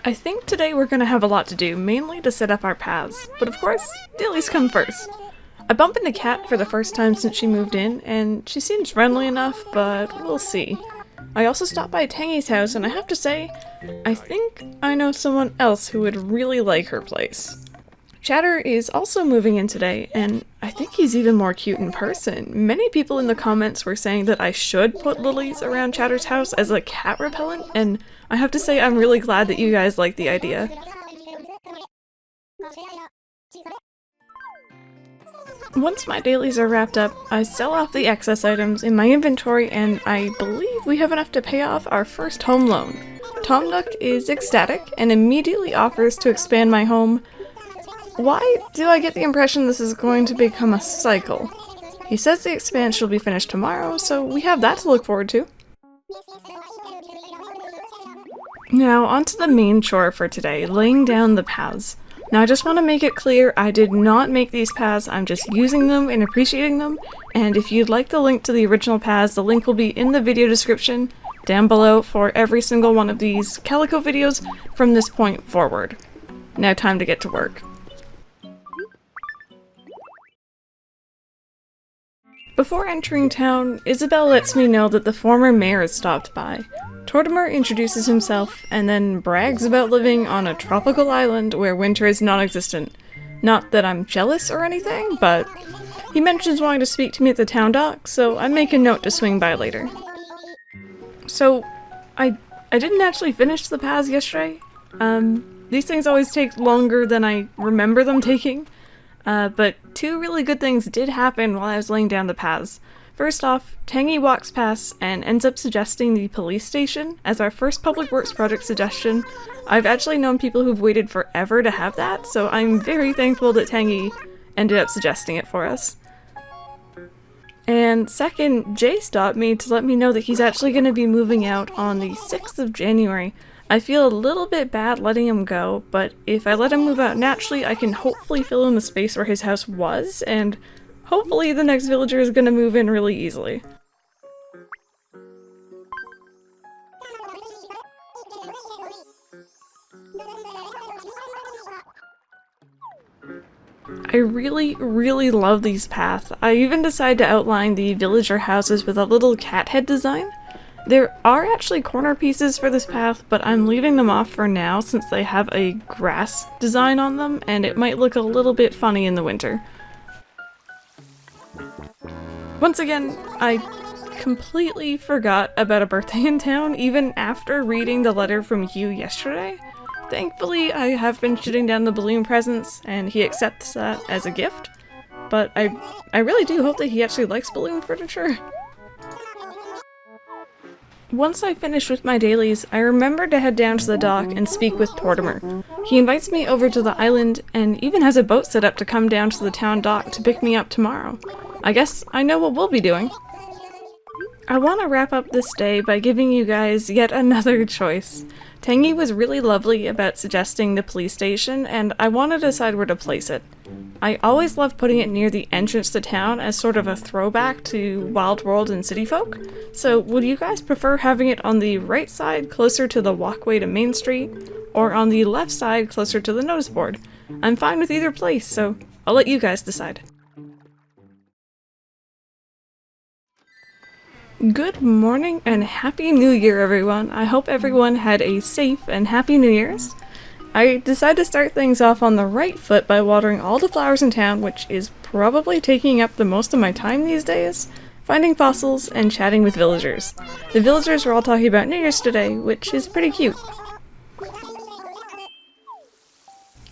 I think today we're gonna have a lot to do, mainly to set up our paths, but of course, dailies come first. I bump into Katt for the first time since she moved in, and she seems friendly enough, but we'll see. I also stopped by Tangy's house, and I have to say, I think I know someone else who would really like her place. Chatter is also moving in today, and I think he's even more cute in person. Many people in the comments were saying that I should put lilies around Chatter's house as a cat repellent, and I have to say I'm really glad that you guys like the idea. Once my dailies are wrapped up, I sell off the excess items in my inventory, and I believe we have enough to pay off our first home loan. Tom Nook is ecstatic and immediately offers to expand my home. Why do I get the impression this is going to become a cycle? He says the expansion will be finished tomorrow, so we have that to look forward to. Now, onto the main chore for today, laying down the paths. Now, I just want to make it clear, I did not make these paths, I'm just using them and appreciating them, and if you'd like the link to the original paths, the link will be in the video description down below for every single one of these Calico videos from this point forward. Now time to get to work. Before entering town, Isabel lets me know that the former mayor has stopped by. Tortimer introduces himself and then brags about living on a tropical island where winter is non-existent. Not that I'm jealous or anything, but he mentions wanting to speak to me at the town dock, so I make a note to swing by later. So, I didn't actually finish the paths yesterday. These things always take longer than I remember them taking. But two really good things did happen while I was laying down the paths. First off, Tangy walks past and ends up suggesting the police station as our first public works project suggestion. I've actually known people who've waited forever to have that, so I'm very thankful that Tangy ended up suggesting it for us. And second, Jay stopped me to let me know that he's actually going to be moving out on the 6th of January. I feel a little bit bad letting him go, but if I let him move out naturally, I can hopefully fill in the space where his house was, and hopefully the next villager is going to move in really easily. I really love these paths. I even decided to outline the villager houses with a little cat head design. There are actually corner pieces for this path, but I'm leaving them off for now since they have a grass design on them and it might look a little bit funny in the winter. Once again, I completely forgot about a birthday in town even after reading the letter from Hugh yesterday. Thankfully, I have been shooting down the balloon presents and he accepts that as a gift, but I really do hope that he actually likes balloon furniture. Once I finish with my dailies, I remember to head down to the dock and speak with Tortimer. He invites me over to the island and even has a boat set up to come down to the town dock to pick me up tomorrow. I guess I know what we'll be doing. I want to wrap up this day by giving you guys yet another choice. Tangy was really lovely about suggesting the police station, and I want to decide where to place it. I always love putting it near the entrance to town as sort of a throwback to Wild World and City Folk. So would you guys prefer having it on the right side closer to the walkway to Main Street, or on the left side closer to the notice board? I'm fine with either place, so I'll let you guys decide. Good morning and Happy New Year, everyone. I hope everyone had a safe and happy New Year's. I decided to start things off on the right foot by watering all the flowers in town, which is probably taking up the most of my time these days, finding fossils and chatting with villagers. The villagers were all talking about New Year's today, which is pretty cute.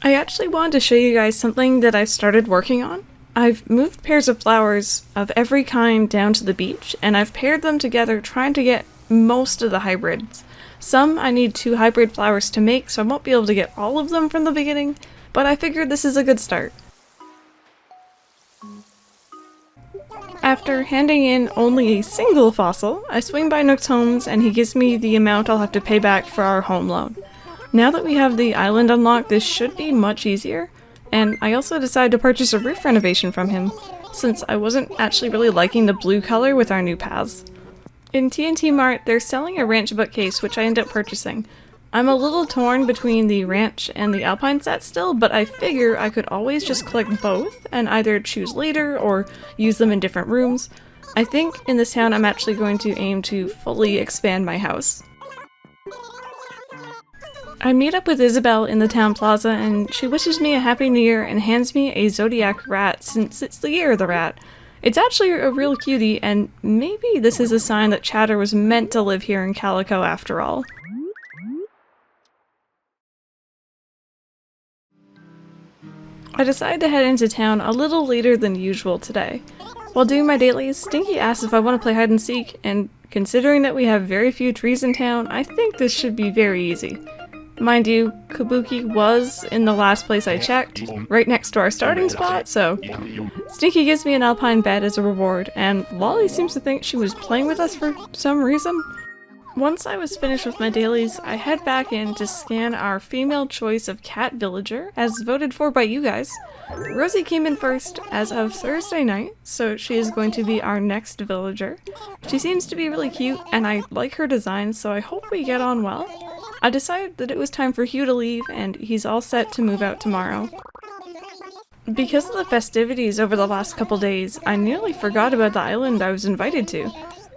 I actually wanted to show you guys something that I've started working on. I've moved pairs of flowers of every kind down to the beach, and I've paired them together trying to get most of the hybrids. Some I need 2 hybrid flowers to make, so I won't be able to get all of them from the beginning, but I figured this is a good start. After handing in only a single fossil, I swing by Nook's homes and he gives me the amount I'll have to pay back for our home loan. Now that we have the island unlocked, this should be much easier. And I also decided to purchase a roof renovation from him, since I wasn't actually really liking the blue color with our new paths. In TNT Mart, they're selling a ranch bookcase, which I ended up purchasing. I'm a little torn between the ranch and the alpine set still, but I figure I could always just collect both and either choose later or use them in different rooms. I think in this town I'm actually going to aim to fully expand my house. I meet up with Isabel in the town plaza and she wishes me a happy new year and hands me a zodiac rat since it's the year of the rat. It's actually a real cutie and maybe this is a sign that Chatter was meant to live here in Calico after all. I decided to head into town a little later than usual today. While doing my dailies, Stinky asked if I want to play hide and seek, and considering that we have very few trees in town, I think this should be very easy. Mind you, Kabuki was in the last place I checked, right next to our starting spot, so Stinky gives me an alpine bed as a reward, and Lolly seems to think she was playing with us for some reason. Once I was finished with my dailies, I head back in to scan our female choice of cat villager, as voted for by you guys. Rosie came in first as of Thursday night, so she is going to be our next villager. She seems to be really cute, and I like her design, so I hope we get on well. I decided that it was time for Hugh to leave, and he's all set to move out tomorrow. Because of the festivities over the last couple days, I nearly forgot about the island I was invited to.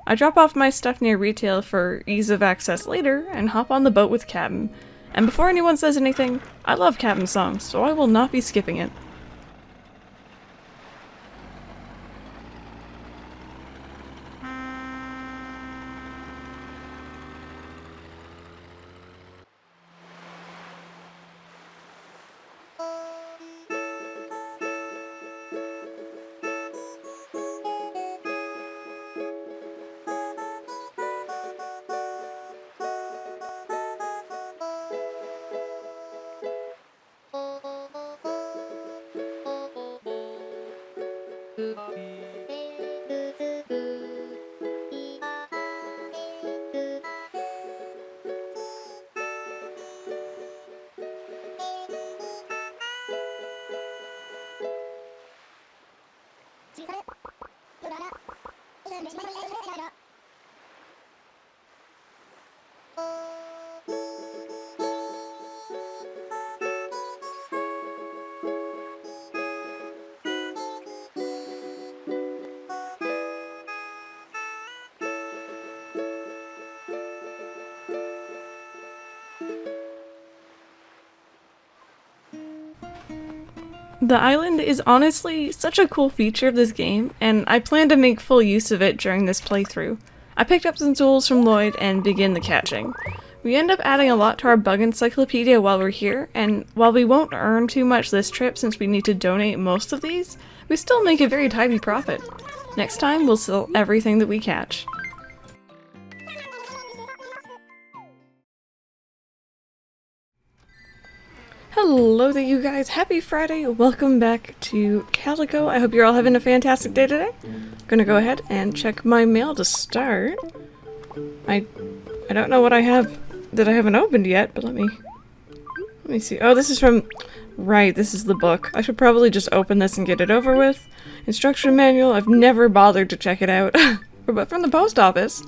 I drop off my stuff near retail for ease of access later, and hop on the boat with Captain. And before anyone says anything, I love Captain's songs, so I will not be skipping it. The island is honestly such a cool feature of this game, and I plan to make full use of it during this playthrough. I picked up some tools from Lloyd and begin the catching. We end up adding a lot to our bug encyclopedia while we're here, and while we won't earn too much this trip since we need to donate most of these, we still make a very tidy profit. Next time we'll sell everything that we catch. Hello there you guys, happy Friday, welcome back to Calico. I hope you're all having a fantastic day today. I'm gonna go ahead and check my mail to start. I don't know what I have that I haven't opened yet, but let me see. Oh, this is from, right, this is the book. I should probably just open this and get it over with. Instruction manual, I've never bothered to check it out. But from the post office.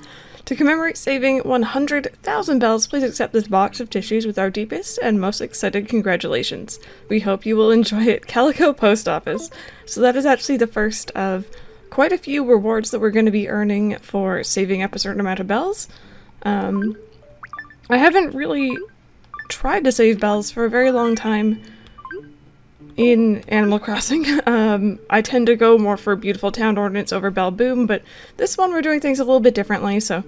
To commemorate saving 100,000 bells, please accept this box of tissues with our deepest and most excited congratulations. We hope you will enjoy it. Calico Post Office. So that is actually the first of quite a few rewards that we're going to be earning for saving up a certain amount of bells. I haven't really tried to save bells for a very long time in Animal Crossing. I tend to go more for Beautiful Town Ordinance over Bell Boom, but this one we're doing things a little bit differently, so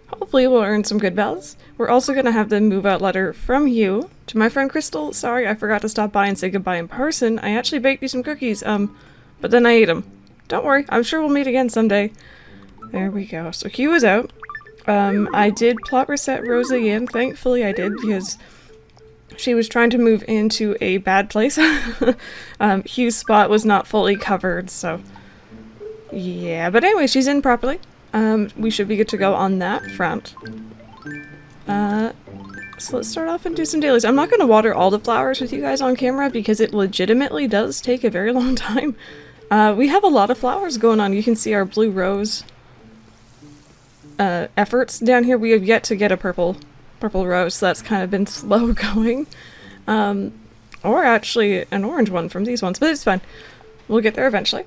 hopefully we'll earn some good bells. We're also going to have the move-out letter from Hugh. To my friend Crystal, sorry I forgot to stop by and say goodbye in person. I actually baked you some cookies, but then I ate them. Don't worry, I'm sure we'll meet again someday. There we go. So Hugh is out. I did plot reset Rosie in, thankfully I did, because she was trying to move into a bad place. Hugh's spot was not fully covered, so yeah. But anyway, she's in properly. We should be good to go on that front. So let's start off and do some dailies. I'm not going to water all the flowers with you guys on camera because it legitimately does take a very long time. We have a lot of flowers going on. You can see our blue rose efforts down here. We have yet to get a purple purple rose, so that's kind of been slow going. Or actually an orange one from these ones, but it's fine. We'll get there eventually.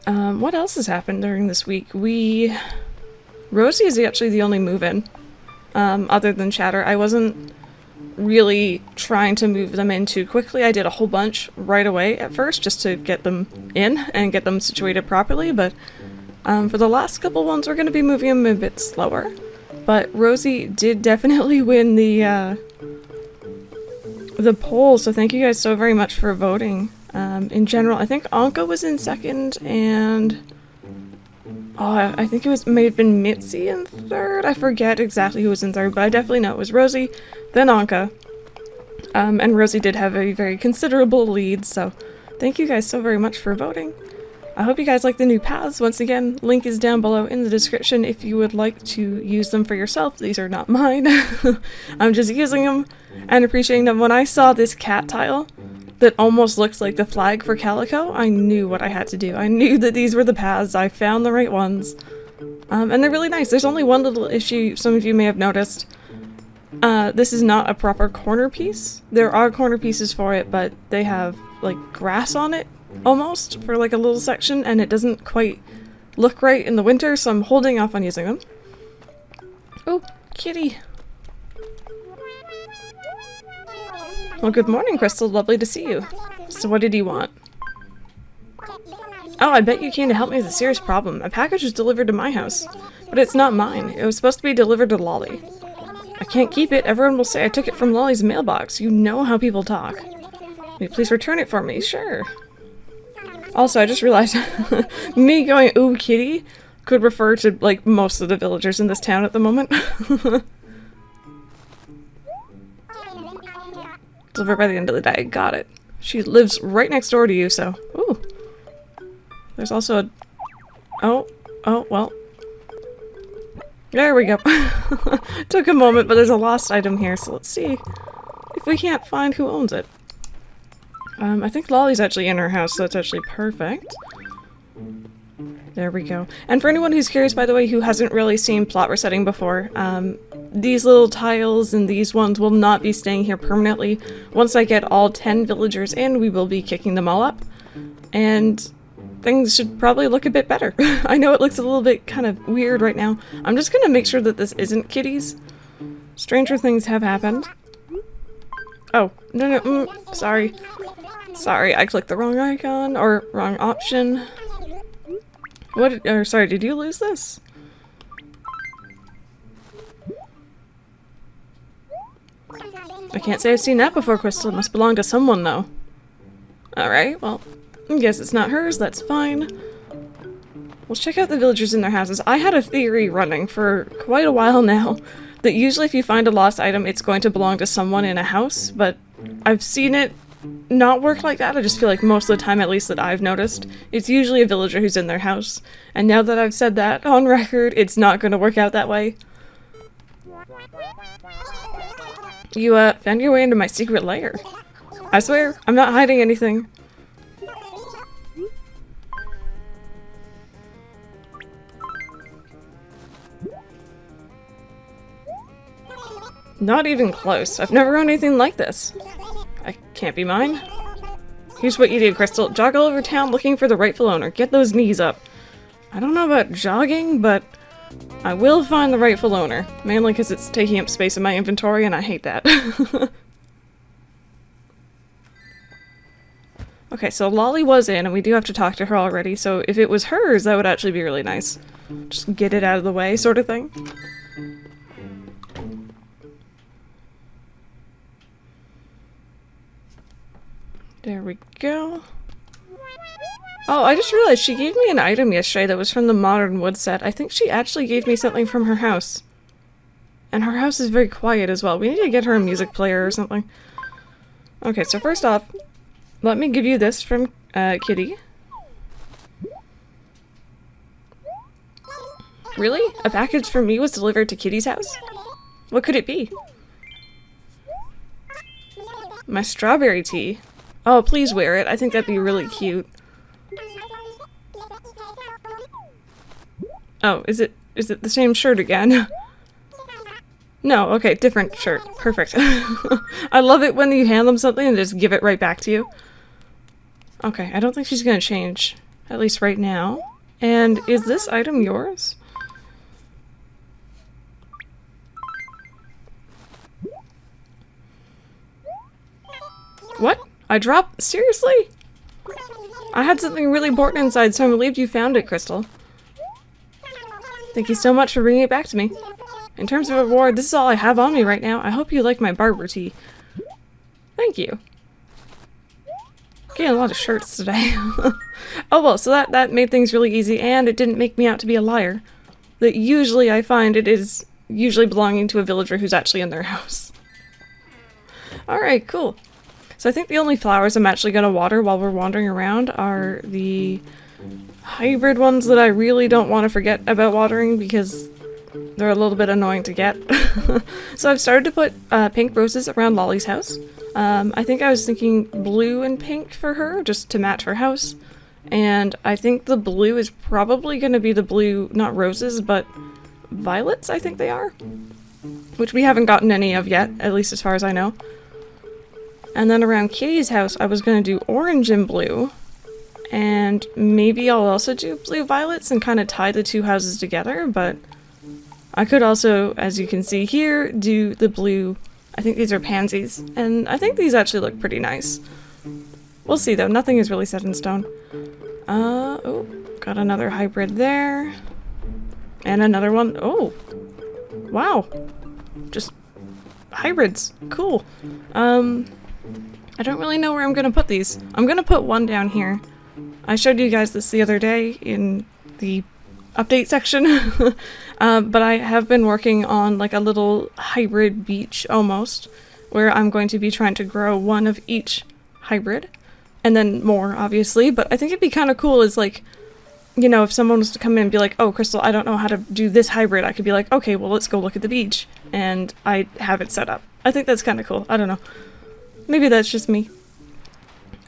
What else has happened during this week? Rosie is actually the only move-in, other than Chatter. I wasn't really trying to move them in too quickly. I did a whole bunch right away at first, just to get them in and get them situated properly, but for the last couple ones, we're going to be moving them a bit slower. But Rosie did definitely win the poll, so thank you guys so very much for voting. In general, I think Anka was in second, and I think it may have been Mitzi in third. I forget exactly who was in third, but I definitely know it was Rosie, then Anka. And Rosie did have a very considerable lead, so thank you guys so very much for voting. I hope you guys like the new paths. Once again, link is down below in the description if you would like to use them for yourself. These are not mine. I'm just using them and appreciating them. When I saw this cat tile that almost looks like the flag for Calico, I knew what I had to do. I knew that these were the paths. I found the right ones. And they're really nice. There's only one little issue some of you may have noticed. This is not a proper corner piece. There are corner pieces for it, but they have like grass on it almost for like a little section, and it doesn't quite look right in the winter, so I'm holding off on using them. Oh, kitty. Well, good morning, Crystal. Lovely to see you. So what did you want? Oh, I bet you came to help me with a serious problem. A package was delivered to my house, but it's not mine. It was supposed to be delivered to Lolly. I can't keep it. Everyone will say I took it from Lolly's mailbox. You know how people talk. Will you please return it for me? Sure. Also, I just realized me going, ooh, kitty, could refer to, like, most of the villagers in this town at the moment. Deliver by the end of the day. Got it. She lives right next door to you, so... Ooh. There's also a... Oh, well. There we go. Took a moment, but there's a lost item here, so let's see if we can't find who owns it. I think Lolly's actually in her house, so that's actually perfect. There we go. And for anyone who's curious, by the way, who hasn't really seen plot resetting before, these little tiles and these ones will not be staying here permanently. Once I get all 10 villagers in, we will be kicking them all up. And things should probably look a bit better. I know it looks a little bit kind of weird right now. I'm just gonna make sure that this isn't kitties. Stranger things have happened. Oh, no, sorry. Sorry, I clicked the wrong icon, or wrong option. Sorry, did you lose this? I can't say I've seen that before, Crystal. It must belong to someone, though. Alright, well, I guess it's not hers, that's fine. Let's check out the villagers in their houses. I had a theory running for quite a while now that usually if you find a lost item, it's going to belong to someone in a house, but I've seen it not work like that. I just feel like most of the time, at least that I've noticed, it's usually a villager who's in their house. And now that I've said that on record, it's not going to work out that way. You, found your way into my secret lair. I swear, I'm not hiding anything. Not even close. I've never owned anything like this. I can't be mine. Here's what you do, Crystal. Jog all over town looking for the rightful owner. Get those knees up. I don't know about jogging, but I will find the rightful owner. Mainly because it's taking up space in my inventory, and I hate that. Okay, so Lolly was in, and we do have to talk to her already, so if it was hers, that would actually be really nice. Just get it out of the way, sort of thing. There we go. Oh, I just realized she gave me an item yesterday that was from the Modern Wood set. I think she actually gave me something from her house. And her house is very quiet as well. We need to get her a music player or something. Okay, so first off, let me give you this from Kitty. Really? A package from me was delivered to Kitty's house? What could it be? My strawberry tea. Oh, please wear it. I think that'd be really cute. Oh, is it the same shirt again? No, okay, different shirt. Perfect. I love it when you hand them something and they just give it right back to you. Okay, I don't think she's gonna change. At least right now. And is this item yours? What? I dropped? Seriously? I had something really important inside, so I'm relieved you found it, Crystal. Thank you so much for bringing it back to me. In terms of reward, this is all I have on me right now. I hope you like my barber tea. Thank you. Getting a lot of shirts today. Oh well, so that made things really easy, and it didn't make me out to be a liar. That usually I find it is usually belonging to a villager who's actually in their house. Alright, cool. So I think the only flowers I'm actually going to water while we're wandering around are the hybrid ones that I really don't want to forget about watering because they're a little bit annoying to get. So I've started to put pink roses around Lolly's house. I think I was thinking blue and pink for her, just to match her house. And I think the blue is probably going to be the blue, not roses, but violets, I think they are. Which we haven't gotten any of yet, at least as far as I know. And then around Kitty's house, I was going to do orange and blue. And maybe I'll also do blue violets and kind of tie the two houses together, but I could also, as you can see here, do the blue. I think these are pansies, and I think these actually look pretty nice. We'll see though, nothing is really set in stone. Oh, got another hybrid there. And another one. Oh, wow. Just hybrids. Cool. I don't really know where I'm gonna put these. I'm gonna put one down here. I showed you guys this the other day in the update section. But I have been working on like a little hybrid beach almost, where I'm going to be trying to grow one of each hybrid. And then more, obviously, but I think it'd be kind of cool is like, you know, if someone was to come in and be like, oh, Crystal, I don't know how to do this hybrid, I could be like, okay, well, let's go look at the beach. And I have it set up. I think that's kind of cool. I don't know. Maybe that's just me.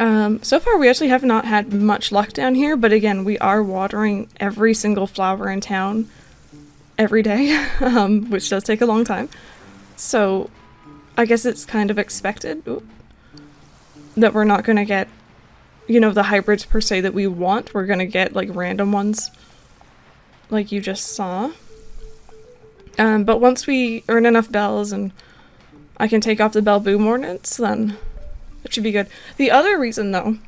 So far we actually have not had much luck down here, but again, we are watering every single flower in town every day, which does take a long time. So I guess it's kind of expected that we're not going to get, you know, the hybrids per se that we want. We're going to get like random ones like you just saw. But once we earn enough bells and I can take off the bell boom ornaments, then it should be good. The other reason though,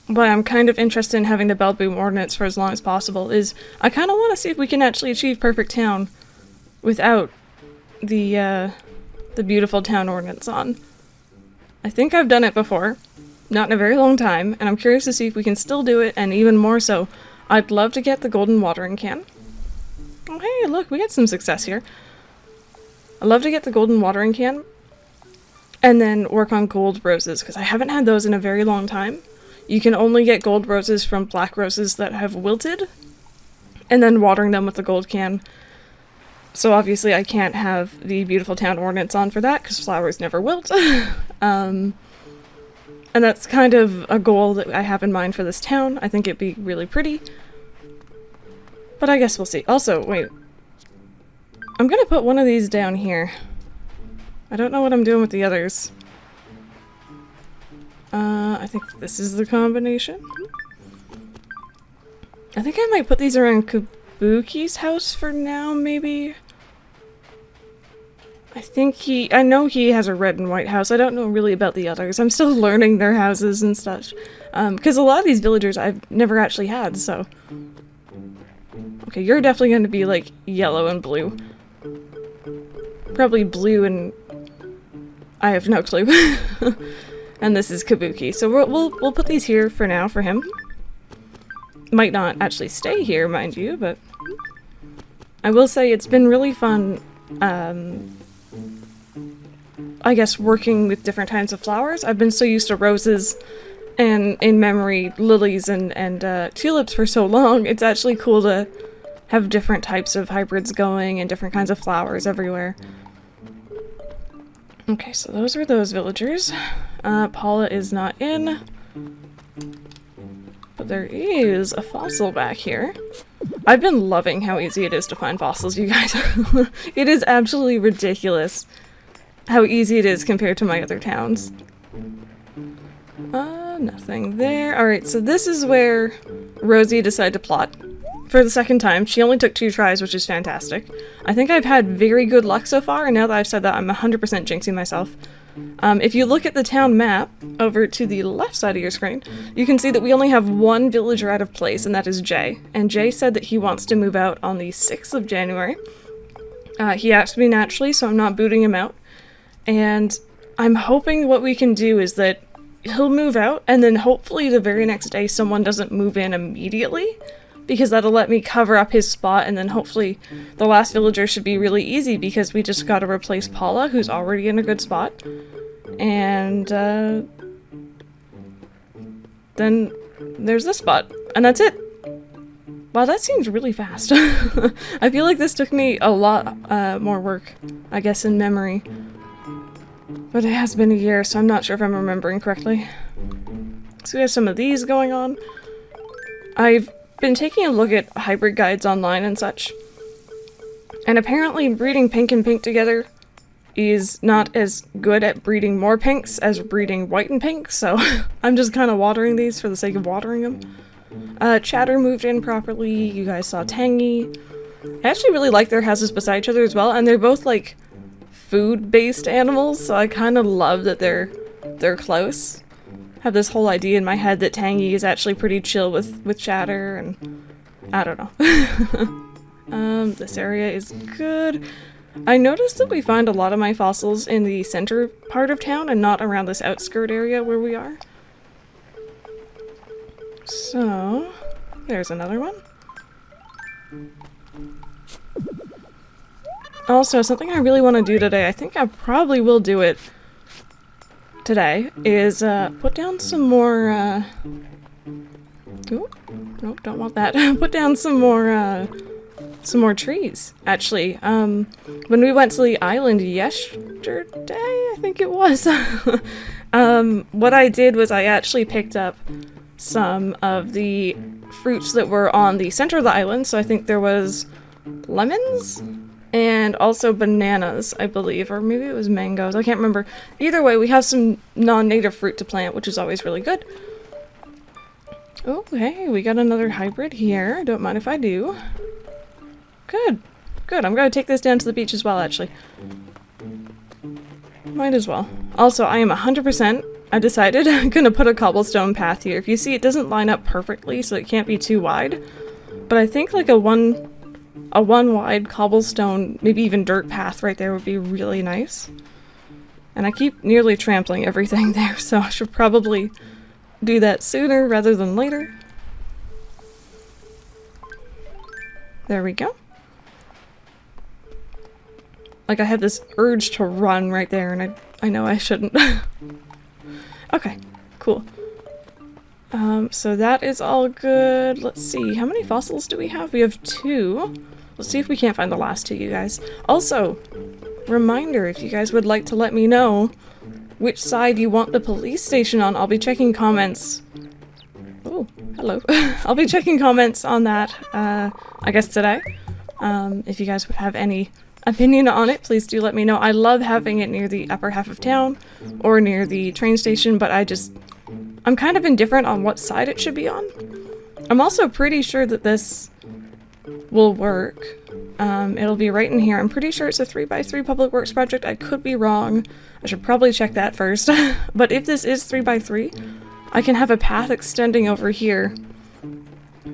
why I'm kind of interested in having the bell boom ordnance for as long as possible is I kind of want to see if we can actually achieve perfect town without the beautiful town ordnance on. I think I've done it before, not in a very long time, and I'm curious to see if we can still do it, and even more so, I'd love to get the golden watering can. Oh hey, look, we got some success here. I'd love to get the golden watering can, and then work on gold roses, because I haven't had those in a very long time. You can only get gold roses from black roses that have wilted, and then watering them with the gold can. So obviously I can't have the beautiful town ordnance on for that, because flowers never wilt. And that's kind of a goal that I have in mind for this town. I think it'd be really pretty. But I guess we'll see. Also, wait. I'm gonna put one of these down here. I don't know what I'm doing with the others. I think this is the combination. I think I might put these around Kabuki's house for now, maybe? I know he has a red and white house. I don't know really about the others. I'm still learning their houses and such. Because a lot of these villagers I've never actually had, so. Okay, you're definitely going to be like yellow and blue. Probably blue and I have no clue. And this is Kabuki. So we'll put these here for now for him. Might not actually stay here, mind you, but I will say it's been really fun, I guess, working with different kinds of flowers. I've been so used to roses and, in memory, lilies and tulips for so long. It's actually cool to have different types of hybrids going and different kinds of flowers everywhere. Okay, so those are those villagers. Paula is not in. But there is a fossil back here. I've been loving how easy it is to find fossils, you guys. It is absolutely ridiculous how easy it is compared to my other towns. Nothing there. Alright, so this is where Rosie decided to plot for the second time. She only took 2 tries, which is fantastic. I think I've had very good luck so far, and now that I've said that, I'm 100% jinxing myself. If you look at the town map over to the left side of your screen, you can see that we only have 1 villager out of place, and that is Jay. And Jay said that he wants to move out on the 6th of January. He asked me naturally, so I'm not booting him out. And I'm hoping what we can do is that he'll move out, and then hopefully the very next day someone doesn't move in immediately, because that'll let me cover up his spot, and then hopefully the last villager should be really easy, because we just gotta replace Paula, who's already in a good spot. And, then there's this spot, and that's it. Wow, that seems really fast. I feel like this took me a lot more work, I guess, in memory. But it has been a year, so I'm not sure if I'm remembering correctly. So we have some of these going on. I've been taking a look at hybrid guides online and such. And apparently breeding pink and pink together is not as good at breeding more pinks as breeding white and pink, so I'm just kind of watering these for the sake of watering them. Chatter moved in properly. You guys saw Tangy. I actually really like their houses beside each other as well, and they're both like food-based animals, so I kind of love that they're close. I have this whole idea in my head that Tangy is actually pretty chill with Chatter, and I don't know. This area is good. I noticed that we find a lot of my fossils in the center part of town and not around this outskirt area where we are. So, there's another one. Also, something I really want to do today, I think I probably will do it today, is put down some more, ooh, nope, don't want that. Put down some more trees, actually. When we went to the island yesterday, I think it was, what I did was I actually picked up some of the fruits that were on the center of the island, so I think there was lemons? And also bananas, I believe, or maybe it was mangoes, I can't remember. Either way, we have some non-native fruit to plant, which is always really good. Oh, hey, we got another hybrid here. Don't mind if I do. Good. Good, I'm gonna take this down to the beach as well, actually. Might as well. Also, I am 100%, I decided, I'm gonna put a cobblestone path here. If you see, it doesn't line up perfectly, so it can't be too wide. But I think like a one wide cobblestone, maybe even dirt path right there would be really nice. And I keep nearly trampling everything there, so I should probably do that sooner rather than later. There we go. Like I have this urge to run right there, and I know I shouldn't. Okay, cool. So that is all good. Let's see, how many fossils do we have? We have 2. Let's see if we can't find the last 2, you guys. Also, reminder, if you guys would like to let me know which side you want the police station on, I'll be checking comments. Oh, hello. I'll be checking comments on that, I guess today. If you guys would have any opinion on it, please do let me know. I love having it near the upper half of town or near the train station, but I'm kind of indifferent on what side it should be on. I'm also pretty sure that this will work. It'll be right in here. I'm pretty sure it's a 3x3 public works project. I could be wrong. I should probably check that first. But if this is 3x3, I can have a path extending over here.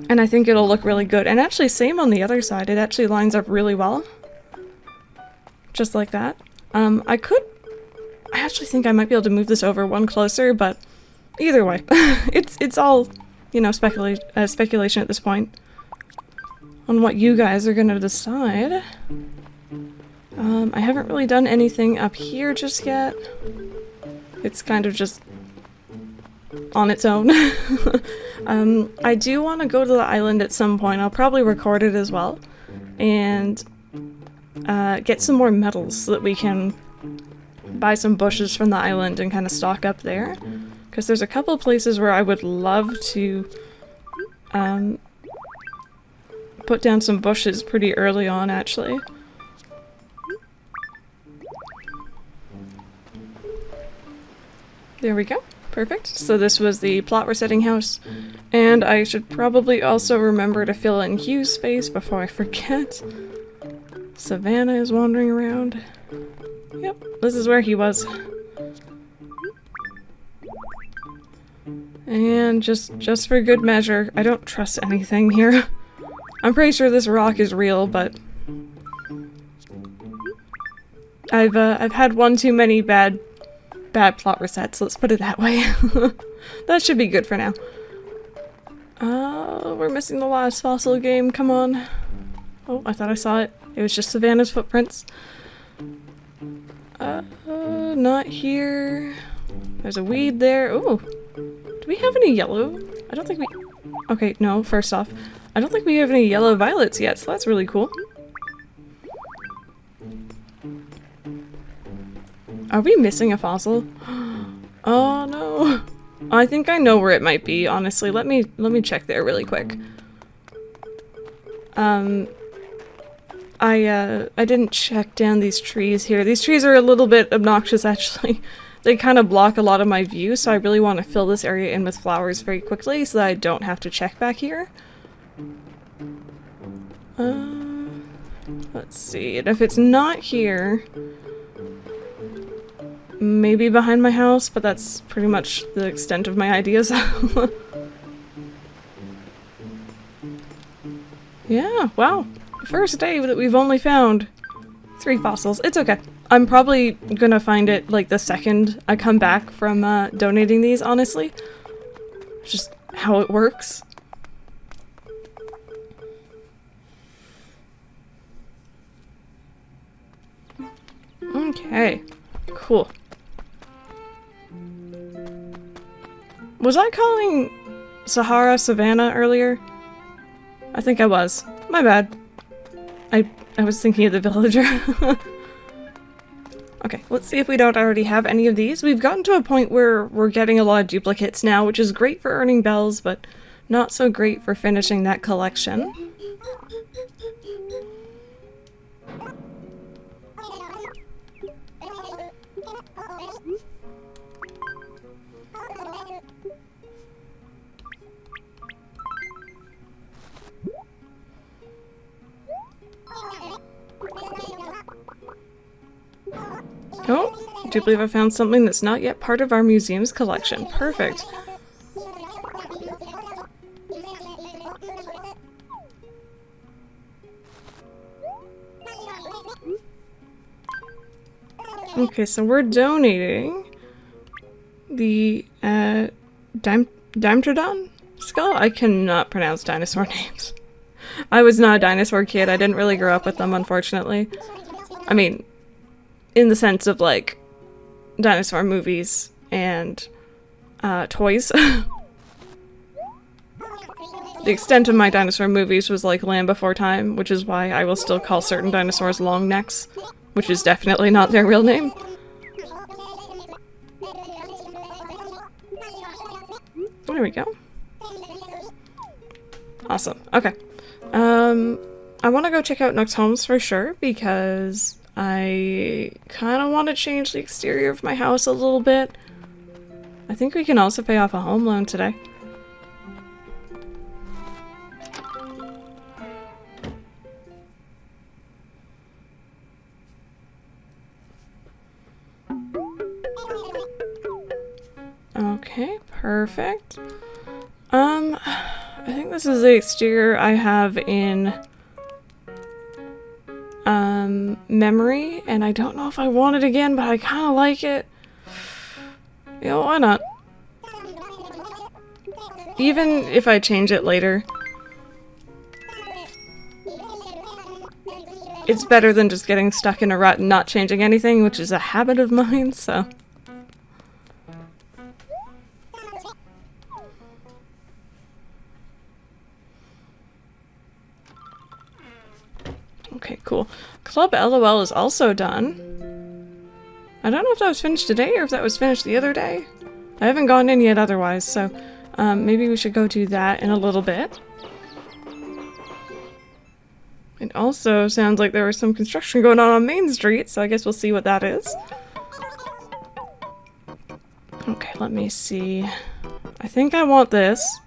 And I think it'll look really good. And actually, same on the other side. It actually lines up really well. Just like that. I actually think I might be able to move this over one closer, but either way, it's all, you know, speculation at this point on what you guys are gonna decide. I haven't really done anything up here just yet. It's kind of just on its own. I do want to go to the island at some point. I'll probably record it as well, and get some more metals so that we can buy some bushes from the island and kind of stock up there. Because there's a couple places where I would love to put put down some bushes pretty early on, actually. There we go. Perfect. So this was the plot resetting house. And I should probably also remember to fill in Hugh's space before I forget. Savannah is wandering around. Yep, this is where he was. And just for good measure, I don't trust anything here. I'm pretty sure this rock is real, but I've had one too many bad plot resets, let's put it that way. That should be good for now. We're missing the last fossil game, come on. Oh, I thought I saw it. It was just Savannah's footprints. Not here. There's a weed there. Ooh. Do we have any yellow? I don't think we... Okay, no, first off. I don't think we have any yellow violets yet, so that's really cool. Are we missing a fossil? Oh no. I think I know where it might be, honestly. Let me check there really quick. I didn't check down these trees here. These trees are a little bit obnoxious, actually. They kind of block a lot of my view, so I really want to fill this area in with flowers very quickly so that I don't have to check back here. Let's see. And if it's not here... Maybe behind my house, but that's pretty much the extent of my ideas. Yeah, wow. First day that we've only found 3 fossils. It's okay. I'm probably gonna find it like the second I come back from donating these, honestly. It's just how it works. Okay, cool. Was I calling Sahara Savannah earlier? I think I was. My bad. I was thinking of the villager. Okay, let's see if we don't already have any of these. We've gotten to a point where we're getting a lot of duplicates now, which is great for earning bells, but not so great for finishing that collection. Oh, I do believe I found something that's not yet part of our museum's collection. Perfect. Okay, so we're donating the Dimtrodon skull? I cannot pronounce dinosaur names. I was not a dinosaur kid. I didn't really grow up with them, unfortunately. I mean, in the sense of, like, dinosaur movies and toys. The extent of my dinosaur movies was like Land Before Time, which is why I will still call certain dinosaurs long necks, which is definitely not their real name. There we go. Awesome. Okay. I want to go check out Nook's Homes for sure, because I kind of want to change the exterior of my house a little bit. I think we can also pay off a home loan today. Okay, perfect. I think this is the exterior I have in memory, and I don't know if I want it again, but I kind of like it. You know, why not? Even if I change it later, it's better than just getting stuck in a rut and not changing anything, which is a habit of mine, so... Okay, cool. Club LOL is also done. I don't know if that was finished today or if that was finished the other day. I haven't gone in yet otherwise, so maybe we should go do that in a little bit. It also sounds like there was some construction going on Main Street, so I guess we'll see what that is. Okay, let me see. I think I want this.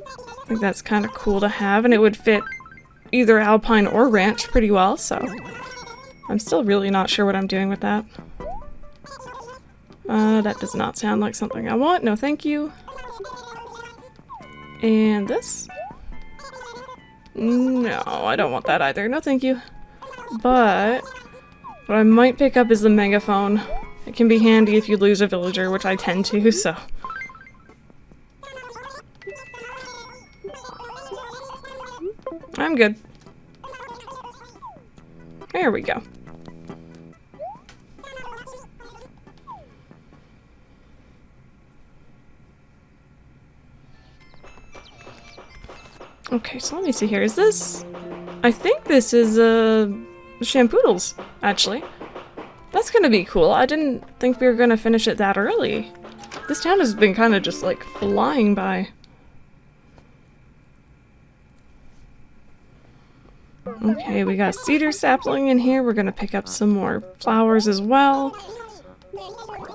I think that's kind of cool to have, and it would fit either Alpine or Ranch pretty well, so I'm still really not sure what I'm doing with that. That does not sound like something I want. No, thank you. And this? No, I don't want that either. No, thank you. But what I might pick up is the megaphone. It can be handy if you lose a villager, which I tend to, so. I'm good. There we go. Okay, so let me see here. Is this... I think this is, Shampoodles, actually. That's gonna be cool. I didn't think we were gonna finish it that early. This town has been kind of just, like, flying by. Okay, we got a cedar sapling in here. We're gonna pick up some more flowers as well.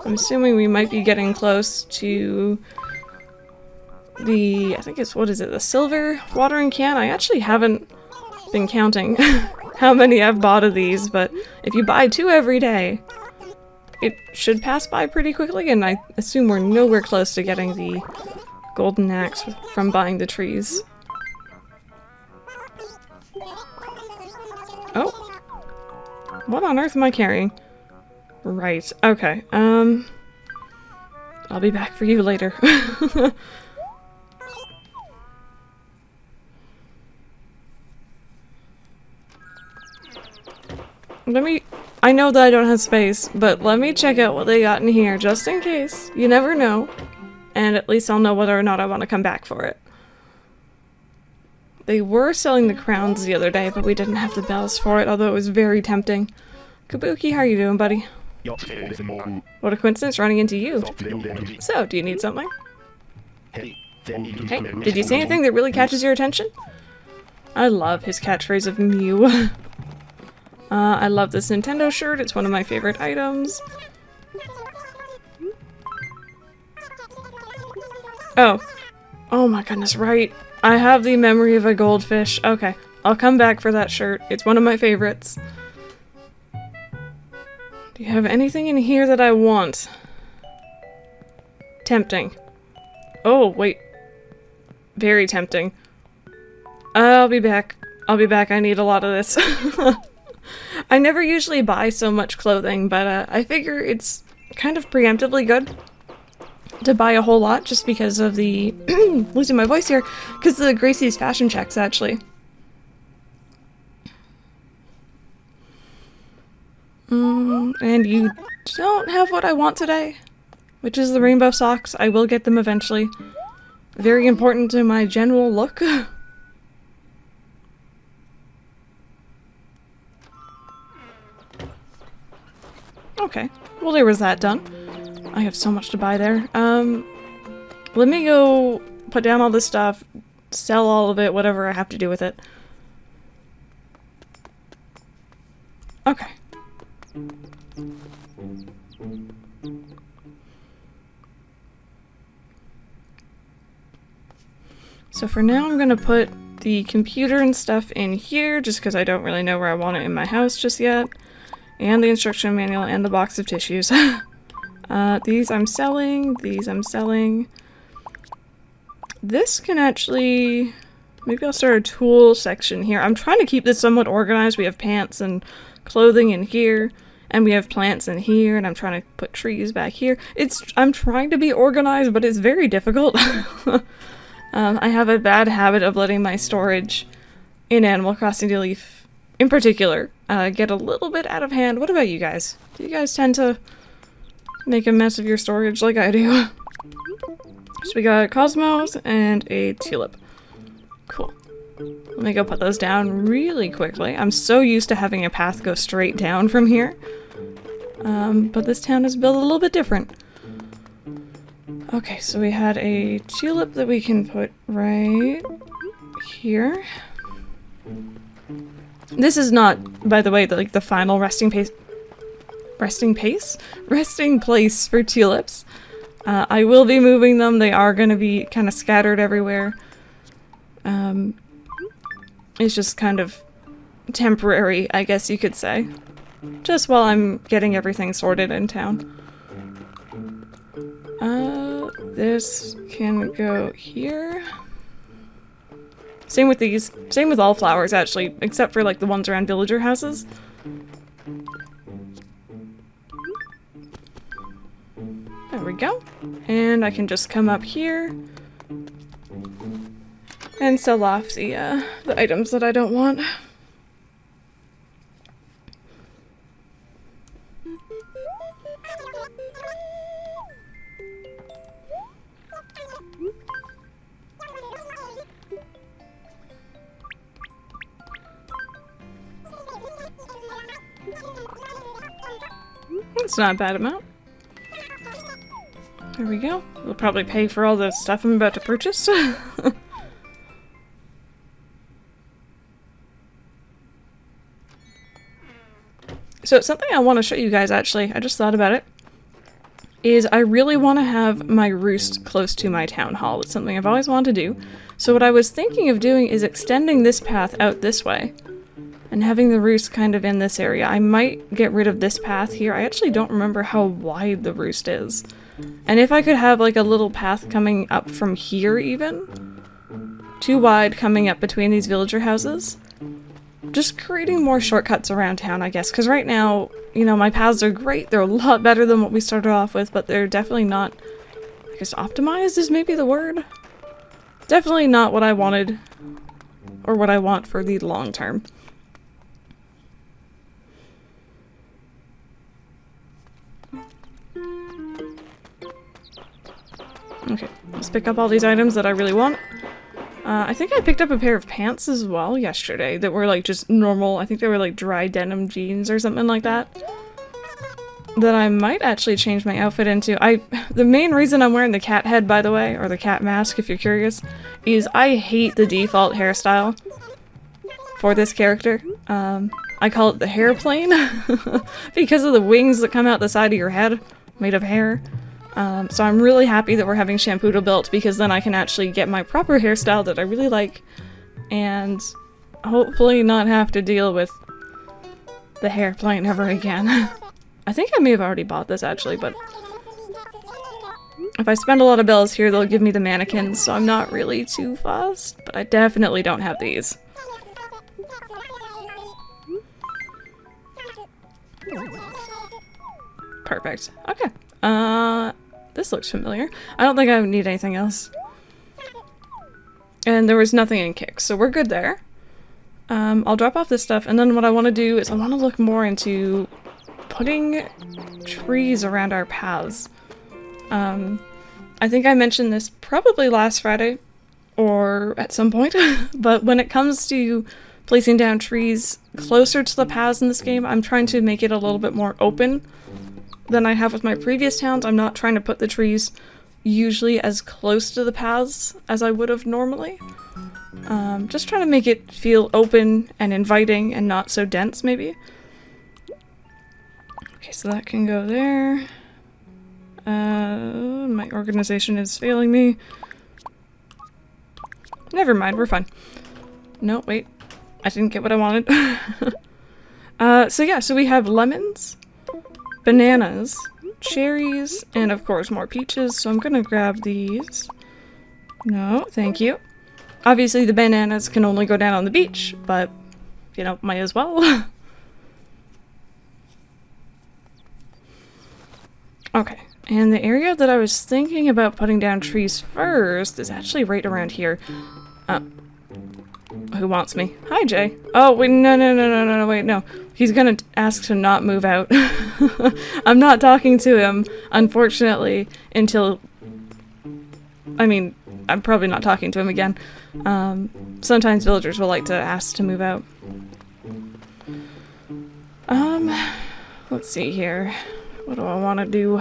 I'm assuming we might be getting close to the, I think it's, what is it, the silver watering can? I actually haven't been counting how many I've bought of these, but if you buy 2 every day, it should pass by pretty quickly, and I assume we're nowhere close to getting the golden axe from buying the trees. Oh. What on earth am I carrying? Right, okay, I'll be back for you later. I know that I don't have space, but let me check out what they got in here, just in case. You never know. And at least I'll know whether or not I want to come back for it. They were selling the crowns the other day, but we didn't have the bells for it, although it was very tempting. Kabuki, how are you doing, buddy? What a coincidence running into you. So, do you need something? Hey, did you say anything that really catches your attention? I love his catchphrase of Mew. I love this Nintendo shirt, it's one of my favorite items. Oh. Oh my goodness, right. I have the memory of a goldfish. Okay, I'll come back for that shirt. It's one of my favorites. Do you have anything in here that I want? Tempting. Oh, wait. Very tempting. I'll be back. I'll be back. I need a lot of this. I never usually buy so much clothing, but I figure it's kind of preemptively good to buy a whole lot just because of the... losing my voice here. Because of the Gracie's fashion checks, actually. And you don't have what I want today, which is the rainbow socks. I will get them eventually. Very important to my general look. Okay, well there was that done. I have so much to buy there. Let me go put down all this stuff, sell all of it, whatever I have to do with it. Okay. So for now I'm gonna put the computer and stuff in here, just because I don't really know where I want it in my house just yet. And the instruction manual and the box of tissues. These I'm selling, these I'm selling. This can actually... Maybe I'll start a tool section here. I'm trying to keep this somewhat organized. We have pants and clothing in here, and we have plants in here, and I'm trying to put trees back here. I'm trying to be organized, but it's very difficult. I have a bad habit of letting my storage in Animal Crossing New Leaf, in particular, get a little bit out of hand. What about you guys? Do you guys tend to make a mess of your storage like I do? So we got Cosmos and a tulip. Cool. Let me go put those down really quickly. I'm so used to having a path go straight down from here. But this town is built a little bit different. Okay, so we had a tulip that we can put right here. This is not, by the way, the final resting place for tulips. I will be moving them. They are going to be kind of scattered everywhere. It's just kind of temporary, I guess you could say. Just while I'm getting everything sorted in town. This can go here. Same with these. Same with all flowers, actually, except for like the ones around villager houses. There we go. And I can just come up here and sell off the items that I don't want. It's not a bad amount. There we go. We'll probably pay for all the stuff I'm about to purchase. So something I want to show you guys, actually, I just thought about it, is I really want to have my roost close to my town hall. It's something I've always wanted to do. So what I was thinking of doing is extending this path out this way and having the roost kind of in this area. I might get rid of this path here. I actually don't remember how wide the roost is. And if I could have like a little path coming up from here even, too wide coming up between these villager houses, just creating more shortcuts around town, I guess. Because right now, you know, my paths are great. They're a lot better than what we started off with, but they're definitely not, I guess optimized is maybe the word. Definitely not what I wanted or what I want for the long term. Okay, let's pick up all these items that I really want. I think I picked up a pair of pants as well yesterday that were like just normal. I think they were like dry denim jeans or something like that. That I might actually change my outfit into. The main reason I'm wearing the cat head, by the way, or the cat mask if you're curious, is I hate the default hairstyle for this character. I call it the hair plane because of the wings that come out the side of your head made of hair. So I'm really happy that we're having Shampooodle built because then I can actually get my proper hairstyle that I really like and hopefully not have to deal with the hair plane ever again. I think I may have already bought this actually, but if I spend a lot of bells here, they'll give me the mannequins, so I'm not really too fussed, but I definitely don't have these. Perfect. Okay. This looks familiar. I don't think I need anything else. And there was nothing in Kicks, so we're good there. I'll drop off this stuff, and then what I want to do is I want to look more into putting trees around our paths. I think I mentioned this probably last Friday, or at some point, but when it comes to placing down trees closer to the paths in this game, I'm trying to make it a little bit more open than I have with my previous towns. I'm not trying to put the trees usually as close to the paths as I would have normally. Just trying to make it feel open and inviting and not so dense, maybe. Okay, so that can go there. My organization is failing me. Never mind, we're fine. No, wait. I didn't get what I wanted. So yeah, so we have lemons, bananas, cherries, and of course more peaches, so I'm gonna grab these. No, thank you. Obviously the bananas can only go down on the beach, but, you know, might as well. Okay, and the area that I was thinking about putting down trees first is actually right around here. Who wants me? Hi, Jay. Oh, wait, no, wait, no. He's gonna ask to not move out. I'm not talking to him, unfortunately, until... I mean, I'm probably not talking to him again. Sometimes villagers will like to ask to move out. Let's see here. What do I want to do?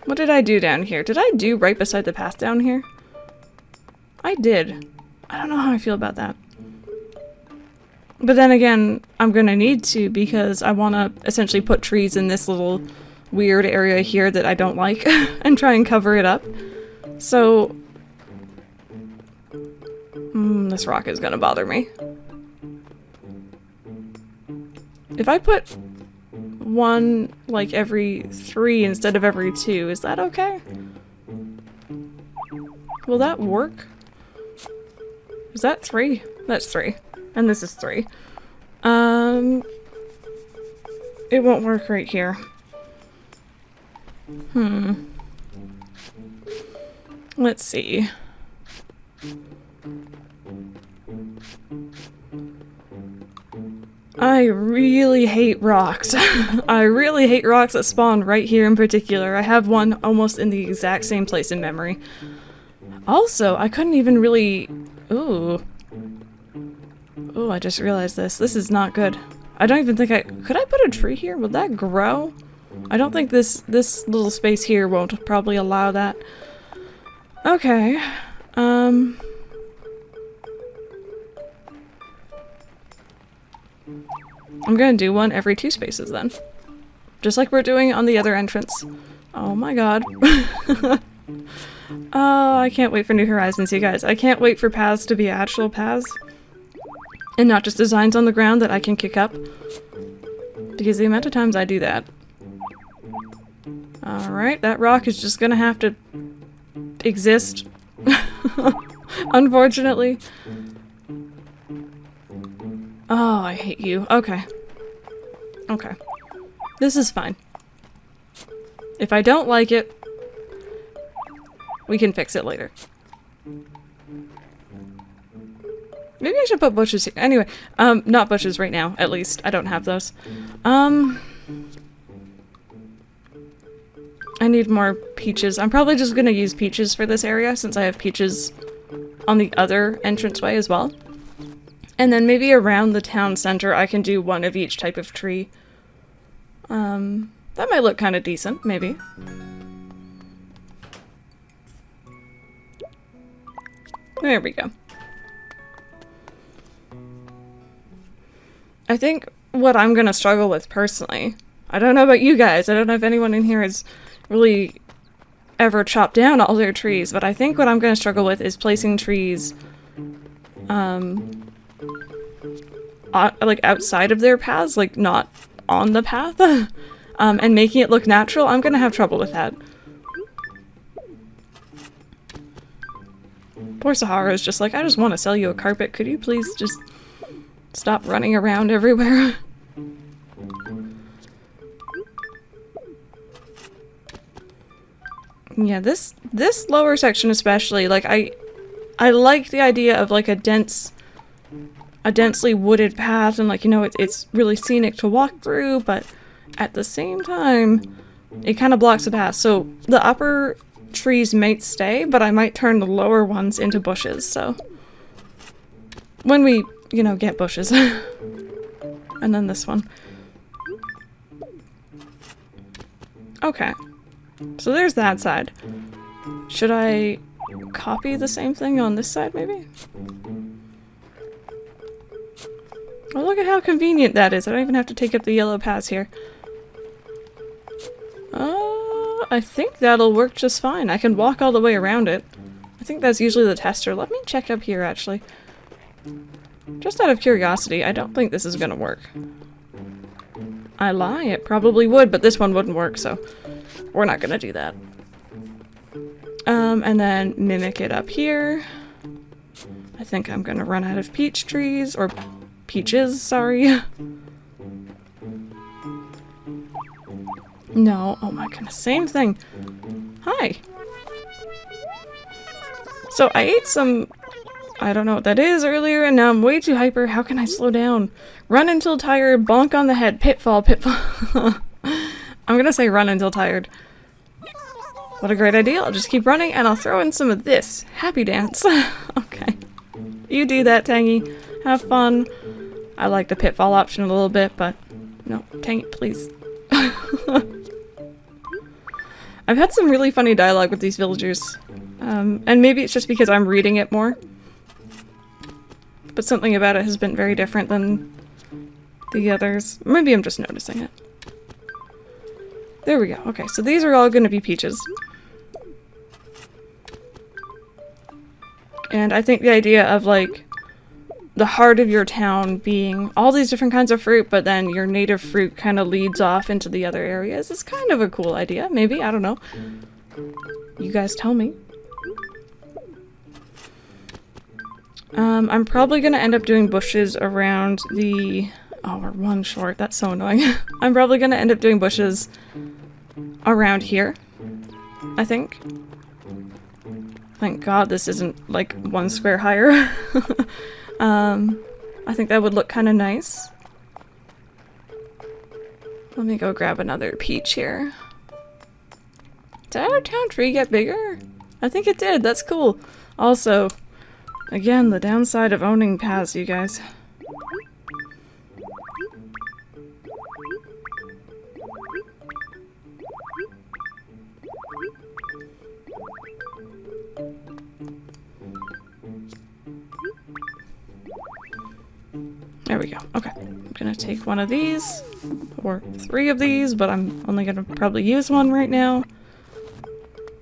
What did I do down here? Did I do right beside the path down here? I did. I don't know how I feel about that. But then again, I'm gonna need to because I want to essentially put trees in this little weird area here that I don't like and try and cover it up. So, this rock is gonna bother me. If I put one, like, every 3 instead of every 2, is that okay? Will that work? Is that 3? That's 3. And this is 3. It won't work right here. Let's see. I really hate rocks. I really hate rocks that spawn right here in particular. I have one almost in the exact same place in memory. Also, I couldn't even really... Ooh. Oh, I just realized this. This is not good. I don't even think I... Could I put a tree here? Would that grow? I don't think this little space here won't probably allow that. Okay. I'm gonna do one every 2 spaces then. Just like we're doing on the other entrance. Oh my god. Oh, I can't wait for New Horizons, you guys. I can't wait for paths to be actual paths. And not just designs on the ground that I can kick up. Because the amount of times I do that. Alright, that rock is just gonna have to exist. Unfortunately. Oh, I hate you. Okay. Okay. This is fine. If I don't like it, we can fix it later. Maybe I should put bushes here. Anyway, not bushes right now, at least. I don't have those. I need more peaches. I'm probably just gonna use peaches for this area since I have peaches on the other entranceway as well. And then maybe around the town center I can do one of each type of tree. That might look kind of decent, maybe. There we go. I think what I'm gonna struggle with personally, I don't know about you guys, I don't know if anyone in here has really ever chopped down all their trees, but I think what I'm gonna struggle with is placing trees, like outside of their paths, like not on the path, and making it look natural. I'm gonna have trouble with that. Poor Sahara is just like, I just want to sell you a carpet. Could you please just stop running around everywhere? Yeah, this lower section especially, like I like the idea of like a densely wooded path and like, you know, it's really scenic to walk through, but at the same time, it kind of blocks the path. So the upper trees might stay, but I might turn the lower ones into bushes, so when we, you know, get bushes. And then this one. Okay. So there's that side. Should I copy the same thing on this side, maybe? Oh, look at how convenient that is. I don't even have to take up the yellow paths here. I think that'll work just fine. I can walk all the way around it. I think that's usually the tester. Let me check up here, actually. Just out of curiosity, I don't think this is gonna work. I lie, it probably would, but this one wouldn't work, so we're not gonna do that. And then mimic it up here. I think I'm gonna run out of peach trees, or peaches, sorry. No, oh my goodness, same thing. Hi. So I ate some, I don't know what that is earlier, and now I'm way too hyper. How can I slow down? Run until tired, bonk on the head, pitfall, pitfall. I'm gonna say run until tired. What a great idea. I'll just keep running and I'll throw in some of this. Happy dance. Okay. You do that, Tangy. Have fun. I like the pitfall option a little bit, but no, Tangy, please. I've had some really funny dialogue with these villagers, and maybe it's just because I'm reading it more. but something about it has been very different than the others. Maybe I'm just noticing it. There we go. Okay, so these are all going to be peaches. And I think the idea of, like, the heart of your town being all these different kinds of fruit, but then your native fruit kind of leads off into the other areas is kind of a cool idea. Maybe, I don't know. You guys tell me. I'm probably gonna end up doing bushes around the... Oh, we're one short. That's so annoying. I'm probably gonna end up doing bushes around here, I think. Thank God this isn't, like, 1 square higher. I think that would look kind of nice. Let me go grab another peach here. Did our town tree get bigger? I think it did. That's cool. Also, again, the downside of owning paths, you guys. There we go. Okay. I'm gonna take one of these, or 3 of these, but I'm only gonna probably use one right now.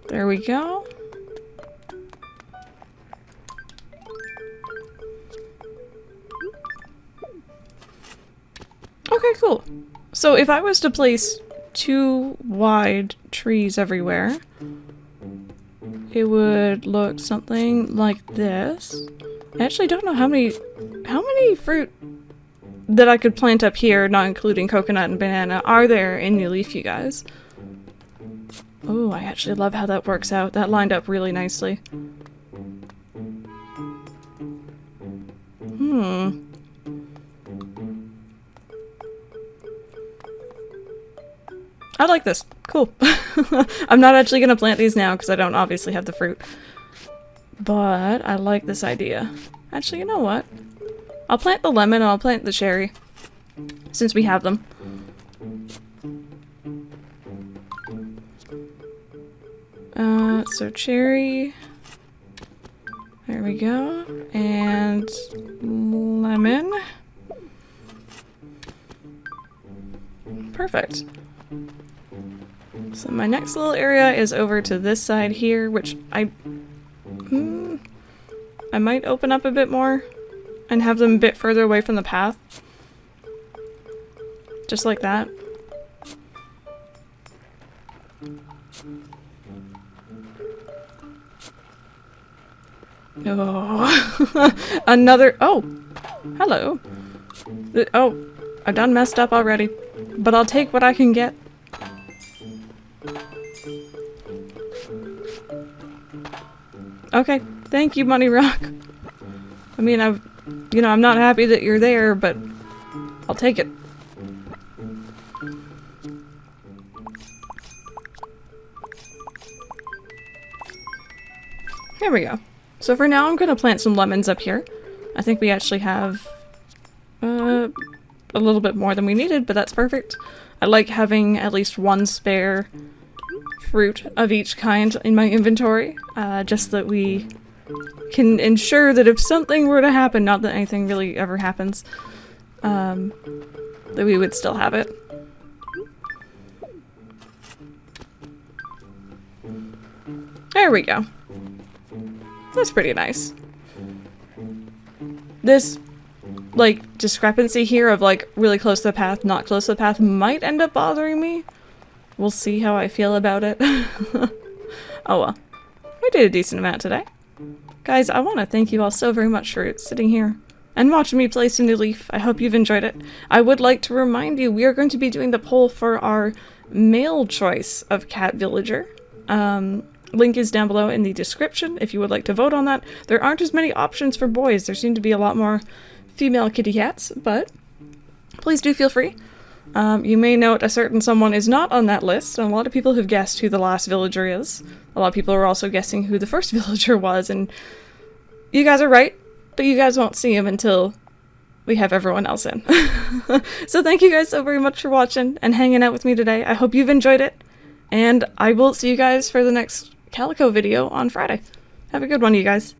There we go. Okay, cool. So if I was to place 2 wide trees everywhere, it would look something like this. I actually don't know how many fruit that I could plant up here, not including coconut and banana, are there in New Leaf, you guys. Oh, I actually love how that works out. That lined up really nicely. I like this. Cool. I'm not actually gonna plant these now because I don't obviously have the fruit. But I like this idea. Actually, you know what? I'll plant the lemon and I'll plant the cherry, since we have them. So cherry. There we go. And lemon. Perfect. So my next little area is over to this side here, which I might open up a bit more and have them a bit further away from the path. Just like that. Oh, another. Oh, hello. Oh, I done messed up already, but I'll take what I can get. Okay, thank you, Money Rock. I mean, I'm not happy that you're there, but I'll take it. There we go. So for now, I'm gonna plant some lemons up here. I think we actually have a little bit more than we needed, but that's perfect. I like having at least 1 spare fruit of each kind in my inventory, just that we can ensure that if something were to happen, not that anything really ever happens, that we would still have it. There we go. That's pretty nice. This, like, discrepancy here of, like, really close to the path, not close to the path might end up bothering me. We'll see how I feel about it. Oh well. We did a decent amount today. Guys, I want to thank you all so very much for sitting here and watching me play some New Leaf. I hope you've enjoyed it. I would like to remind you, we are going to be doing the poll for our male choice of cat villager. Link is down below in the description if you would like to vote on that. There aren't as many options for boys. There seem to be a lot more female kitty cats, but please do feel free. You may note a certain someone is not on that list, and a lot of people have guessed who the last villager is. A lot of people are also guessing who the first villager was, and you guys are right, but you guys won't see him until we have everyone else in. So thank you guys so very much for watching and hanging out with me today. I hope you've enjoyed it, and I will see you guys for the next Calico video on Friday. Have a good one, you guys.